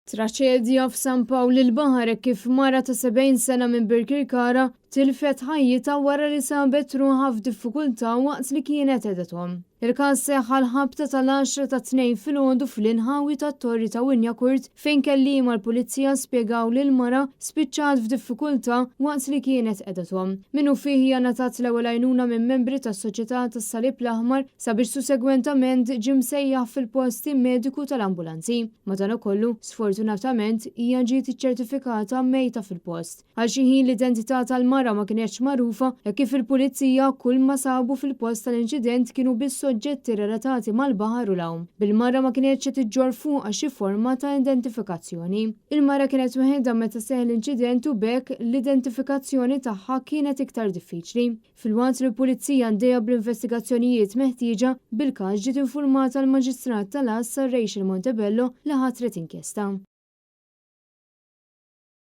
Traċedja f'San Pawl il-Baħar kif mara ta' 70 sena minn Birkirkara tilfet ħajjita wara li sabet ruħha f'diffikultà waqt li kienet qiegħda. Il-każ seħħ l-ħabta tal-10 ta' tnejn filgħodu fl-inħawi tat-Torri ta' Winjacurt fejn kelliema l-pulizija spjegaw li l-mara spiċċat f'diffikultà waqt li kienet qiegħda. Minnu fih hija ngħatat l-ewwel għajnuna minn membri tas-Soċjetà tas-Salib l-Aħmar sabiex sussegwentament ġie msejjaħ fil-posti mediku tal-ambulanzi. Madankollu, sfortunatament hija ġiet iċċertifikata mejta fil-post. Għal xi ħin l-identità tal-mara ma kienx magħrufa e kif il-pulizija kull ma sabu fil-post tal-inċident kienu biss soġġetti relatati mal-baħar u l-hawn. Bil-mara ma kienx qed iġġor fuqha xi forma ta' identifikazzjoni. Il-mara kienet weħeda meta seħħ l-inċident u bekk l-identifikazzjoni tagħha kienet iktar diffiċli. Fil-waqt li l-pulizija għaddejja bl-investigazzjonijiet meħtieġa bil-każ ġiet infurmata l-Maġistrat tal-Għażla Rachel Montebello li ħatret inkjesta.